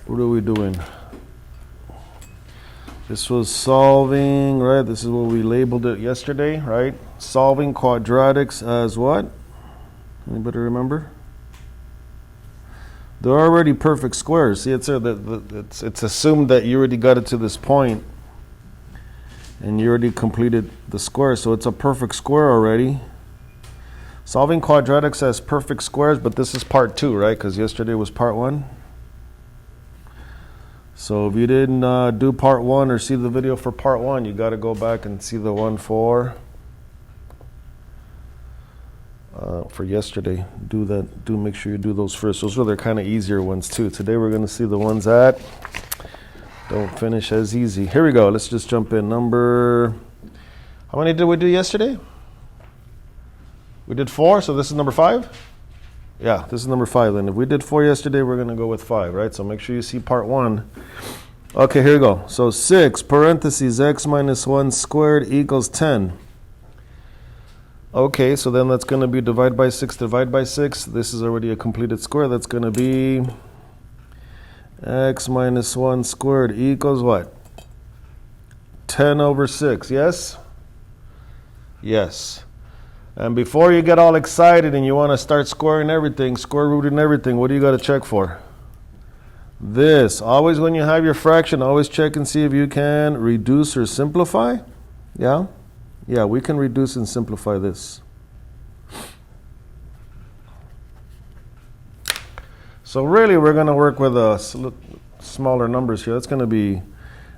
What are we doing? This was solving, right? This is what we labeled it yesterday, right? Solving quadratics as what? Anybody remember? They're already perfect squares. See, it's assumed that you already got it to this point, and you already completed the square, so it's a perfect square already. Solving quadratics as perfect squares, but this is part 2, right? Because yesterday was part 1. So if you didn't do part 1 or see the video for part 1, you got to go back and see the one for yesterday. Do that. Do make sure you do those first. Those were the kind of easier ones too. Today we're going to see the ones that don't finish as easy. Here we go. Let's just jump in. How many did we do yesterday? We did 4, so this is number 5? Yeah, this is number 5 then. If we did 4 yesterday, we're going to go with 5, right? So make sure you see part 1. Okay, here we go. So 6 parentheses x minus 1 squared equals 10. Okay, so then that's going to be divide by 6, divide by 6. This is already a completed square. That's going to be x minus 1 squared equals what? 10 over 6, yes? Yes. And before you get all excited and you want to start squaring everything, square rooting everything, what do you got to check for? This. Always when you have your fraction, always check and see if you can reduce or simplify. Yeah? Yeah, we can reduce and simplify this. So really we're going to work with smaller numbers here. That's going to be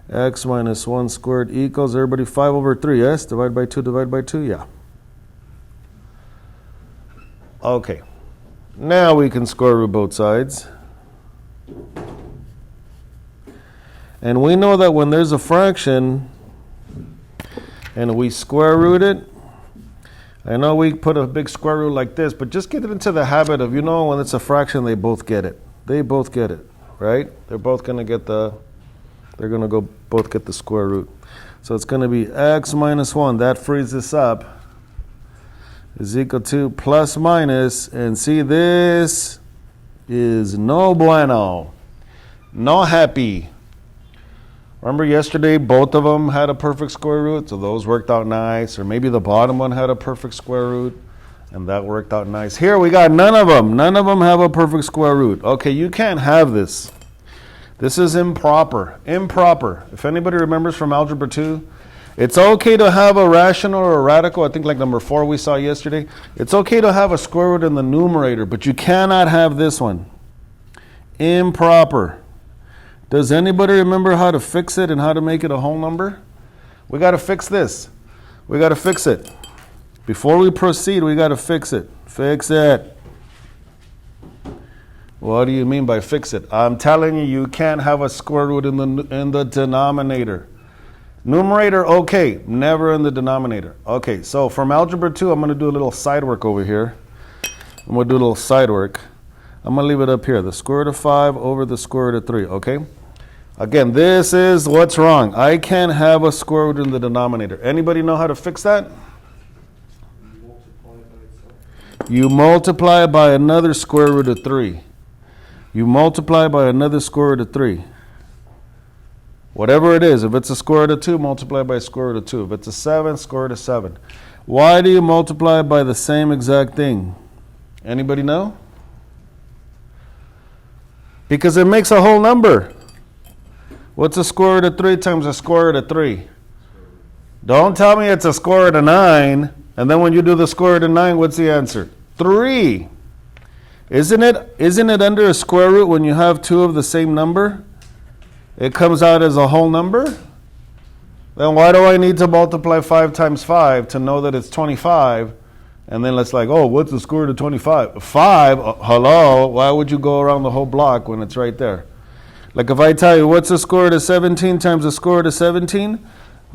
x minus 1 squared equals, everybody, 5 over 3, yes? Divide by 2, divide by 2, yeah. Okay, now we can square root both sides. And we know that when there's a fraction and we square root it, I know we put a big square root like this, but just get it into the habit of, when it's a fraction, they both get it. They both get it, right? They're both going to get both get the square root. So it's going to be x minus 1, that frees this up, is equal to plus minus, and see, this is no bueno, no happy. Remember yesterday, both of them had a perfect square root, so those worked out nice. Or maybe the bottom one had a perfect square root, and that worked out nice. Here we got none of them. None of them have a perfect square root. Okay, you can't have this. This is improper. Improper. If anybody remembers from Algebra 2, it's okay to have a rational or a radical. I think like number 4 we saw yesterday. It's okay to have a square root in the numerator, but you cannot have this one. Improper. Does anybody remember how to fix it and how to make it a whole number? We got to fix this. We got to fix it. Before we proceed, we got to fix it. Fix it. What do you mean by fix it? I'm telling you, you can't have a square root in the denominator. Numerator, okay, never in the denominator. Okay, so from Algebra 2, I'm going to do a little side work over here. I'm going to do a little side work. I'm going to leave it up here. The square root of 5 over the square root of 3, okay? Again, this is what's wrong. I can't have a square root in the denominator. Anybody know how to fix that? You multiply by another square root of 3. You multiply by another square root of 3. Whatever it is, if it's a square root of 2, multiply by square root of 2. If it's a 7, square root of 7. Why do you multiply by the same exact thing? Anybody know? Because it makes a whole number. What's a square root of 3 times a square root of 3? Don't tell me it's a square root of 9, and then when you do the square root of 9, what's the answer? 3. Isn't it under a square root when you have 2 of the same number? It comes out as a whole number? Then why do I need to multiply 5 times 5 to know that it's 25? And then let's what's the square root of 25? 5? Hello? Why would you go around the whole block when it's right there? Like if I tell you, what's the square root of 17 times the square root of 17?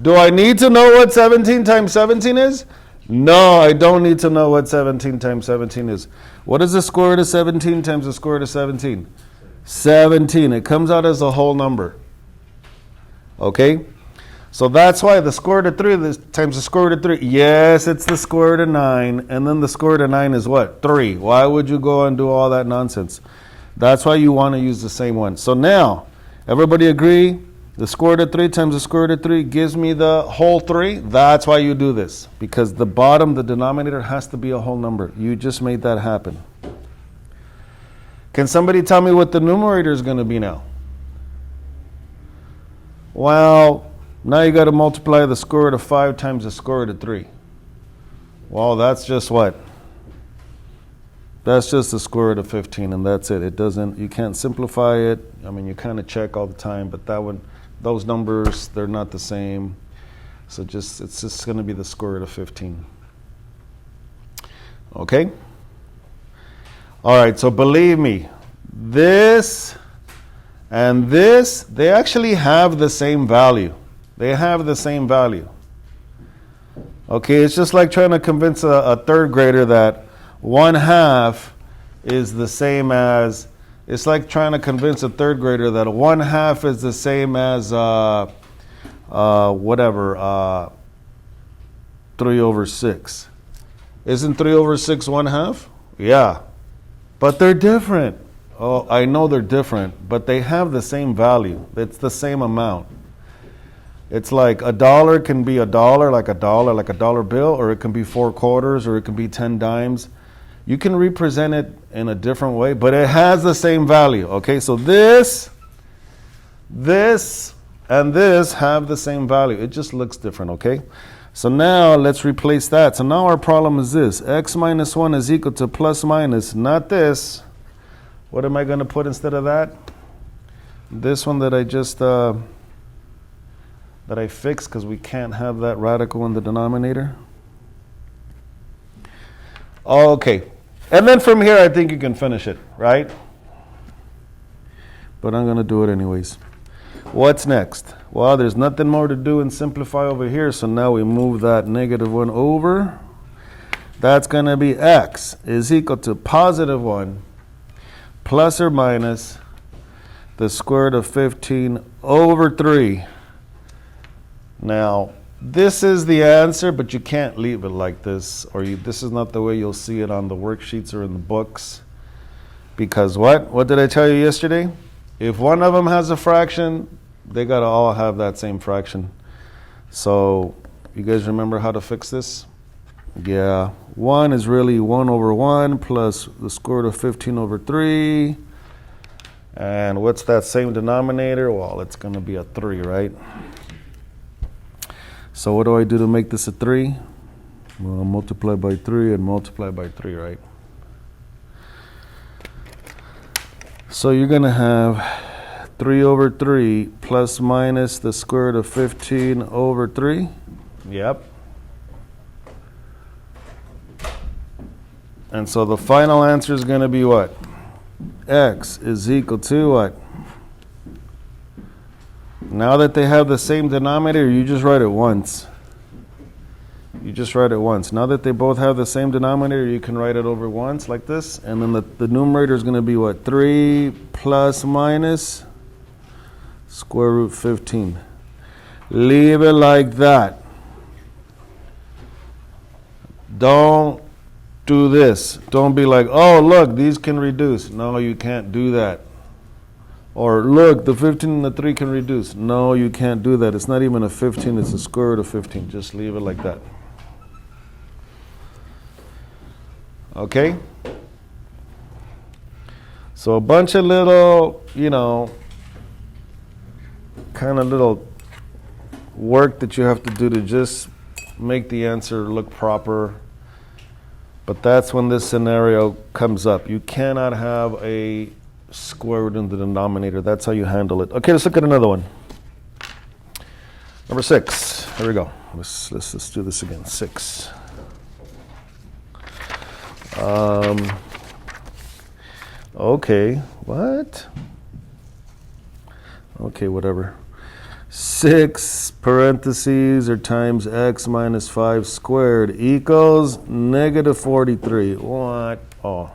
Do I need to know what 17 times 17 is? No, I don't need to know what 17 times 17 is. What is the square root of 17 times the square root of 17? 17. It comes out as a whole number. Okay? So that's why the square root of 3 times the square root of 3. Yes, it's the square root of 9. And then the square root of 9 is what? 3. Why would you go and do all that nonsense? That's why you want to use the same one. So now, everybody agree? The square root of 3 times the square root of 3 gives me the whole 3. That's why you do this. Because the bottom, the denominator, has to be a whole number. You just made that happen. Can somebody tell me what the numerator is going to be now? Well, now you got to multiply the square root of 5 times the square root of 3. Well, that's just what? That's just the square root of 15, and that's it. It doesn't, you can't simplify it. I mean, you kind of check all the time, but that one, those numbers, they're not the same. So it's just going to be the square root of 15. Okay? All right, so believe me, this and this, they actually have the same value. They have the same value. Okay, it's just like trying to convince a third grader that 1/2 is the same as, it's like trying to convince a third grader that 1/2 is the same as, 3/6. Isn't 3/6 1/2? Yeah. But they're different. Oh, I know they're different, but they have the same value. It's the same amount. It's like $1 can be $1, like a dollar bill, or it can be 4 quarters, or it can be 10 dimes. You can represent it in a different way, but it has the same value. Okay, so this, and this have the same value. It just looks different, okay? So now let's replace that. So now our problem is this. X minus 1 is equal to plus minus, not this. What am I going to put instead of that? This one that I just, that I fixed because we can't have that radical in the denominator. Okay. And then from here, I think you can finish it, right? But I'm going to do it anyways. What's next? Well, there's nothing more to do and simplify over here, so now we move that -1 over. That's going to be x is equal to +1 plus or minus the square root of 15 over 3. Now, this is the answer, but you can't leave it like this, or this is not the way you'll see it on the worksheets or in the books. Because what? What did I tell you yesterday? If one of them has a fraction, they got to all have that same fraction. So, you guys remember how to fix this? Yeah, 1 is really 1 over 1 plus the square root of 15 over 3. And what's that same denominator? Well, it's going to be a 3, right? So what do I do to make this a 3? Well, multiply by 3 and multiply by 3, right? So you're going to have 3 over 3 plus minus the square root of 15 over 3. Yep. And so the final answer is going to be what? X is equal to what? Now that they have the same denominator, you just write it once. You just write it once. Now that they both have the same denominator, you can write it over once like this. And then the numerator is going to be what? 3 plus minus square root 15. Leave it like that. Don't do this. Don't be like, oh, look, these can reduce. No, you can't do that. Or look, the 15 and the 3 can reduce. No, you can't do that. It's not even a 15, it's a square root of 15. Just leave it like that. Okay? So a bunch of little, kind of little work that you have to do to just make the answer look proper. But that's when this scenario comes up. You cannot have a square root in the denominator. That's how you handle it. Okay, let's look at another one. Number 6. Here we go. Let's do this again. 6. Okay. What? Okay, whatever. 6 parentheses or times x minus 5 squared equals -43. What? Oh.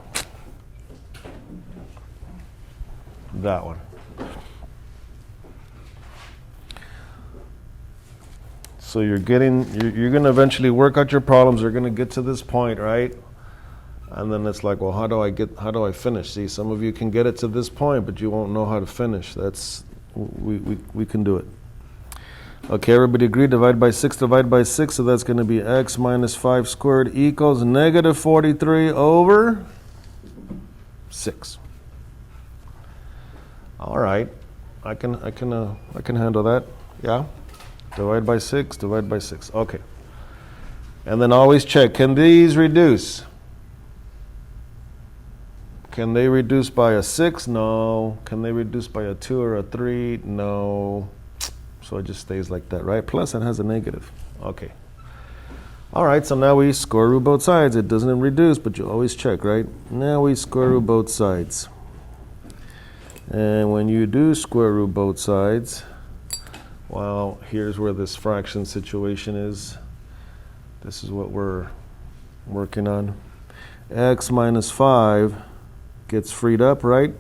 That one. So you're going to eventually work out your problems. You're going to get to this point, right? And then it's like, well, how do I finish? See, some of you can get it to this point, but you won't know how to finish. We can do it. Okay, everybody agree? Divide by 6, divide by 6. So that's going to be x minus 5 squared equals negative 43 over 6. All right, I can handle that. Yeah, divide by 6, divide by 6. Okay, and then always check. Can these reduce? Can they reduce by a 6? No. Can they reduce by a 2 or a 3? No. So it just stays like that, right? Plus it has a negative. Okay. All right, so now we square root both sides. It doesn't reduce, but you always check, right? Now we square root both sides. And when you do square root both sides, well, here's where this fraction situation is. This is what we're working on. X minus 5 gets freed up, right?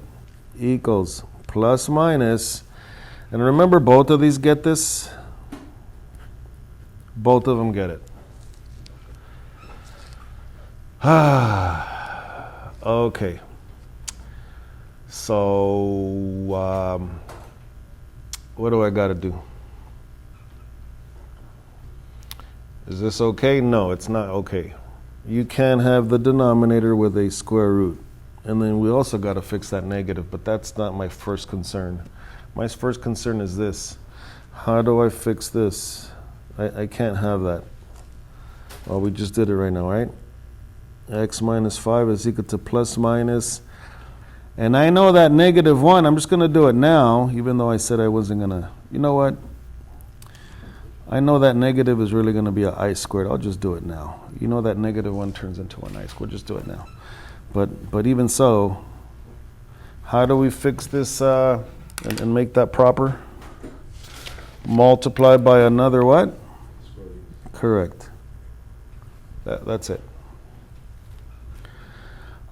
Equals plus minus. And remember, both of these get this. Both of them get it. Okay. So, what do I got to do? Is this okay? No, it's not okay. You can't have the denominator with a square root. And then we also got to fix that negative, but that's not my first concern. My first concern is this. How do I fix this? I can't have that. Well, we just did it right now, right? X minus 5 is equal to plus minus. And I know that negative 1, I'm just going to do it now, even though I said I wasn't going to. You know what? I know that negative is really going to be an I squared. I'll just do it now. You know that negative 1 turns into an I squared. We'll just do it now. But even so, how do we fix this and make that proper? Multiply by another what? Correct. That's it.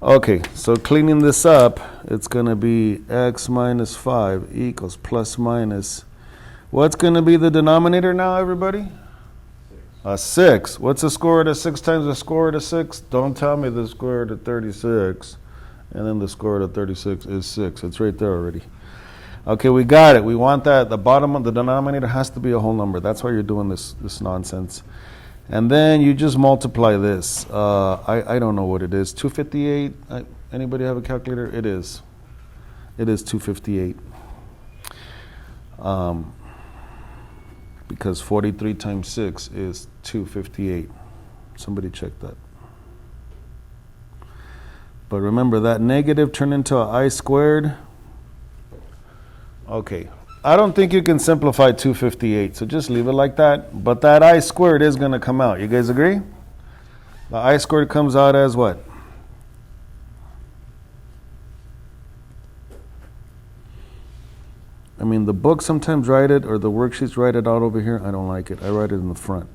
Okay, so cleaning this up, it's going to be x minus 5 equals plus minus. What's going to be the denominator now, everybody? 6. What's the square root of 6 times the square root of 6? Don't tell me the square root of 36. And then the square root of 36 is 6. It's right there already. Okay, we got it. We want that. The bottom of the denominator has to be a whole number. That's why you're doing this nonsense. And then you just multiply this. I don't know what it is. 258. Anybody have a calculator? It is. It is 258. Because 43 times 6 is 258. Somebody check that. But remember, that negative turned into an I squared. Okay. I don't think you can simplify 258, so just leave it like that. But that I squared is going to come out. You guys agree? The I squared comes out as what? I mean, the books sometimes write it, or the worksheets write it out over here. I don't like it. I write it in the front.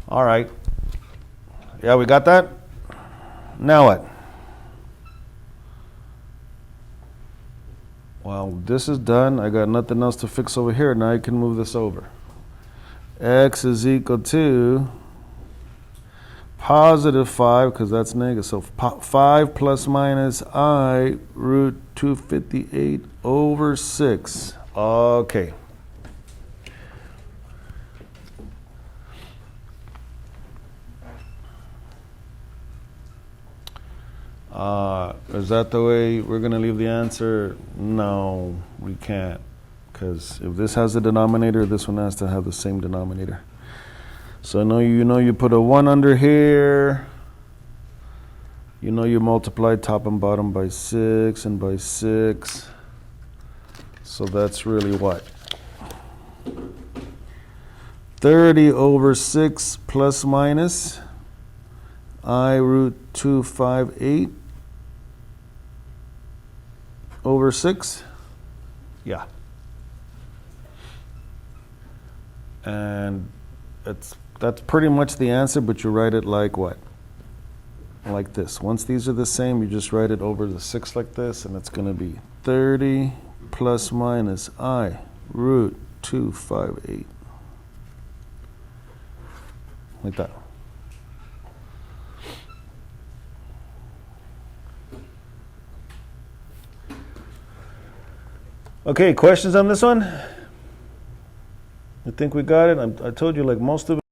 All right. Yeah, we got that? Now what? Well, this is done. I got nothing else to fix over here. Now I can move this over. X is equal to positive 5, because that's negative. So 5 plus minus I root 258 over 6. Okay. Is that the way we're going to leave the answer? No, we can't. Because if this has a denominator, this one has to have the same denominator. So you put a 1 under here. You multiply top and bottom by 6 and by 6. So that's really what? 30 over 6 plus minus I root 258 over 6. Yeah. And that's pretty much the answer, but you write it like what? Like this. Once these are the same, you just write it over the 6 like this, and it's going to be 30 plus minus I root 258. Ahí está. Okay, questions on this one? I think we got it. I told you like most of it.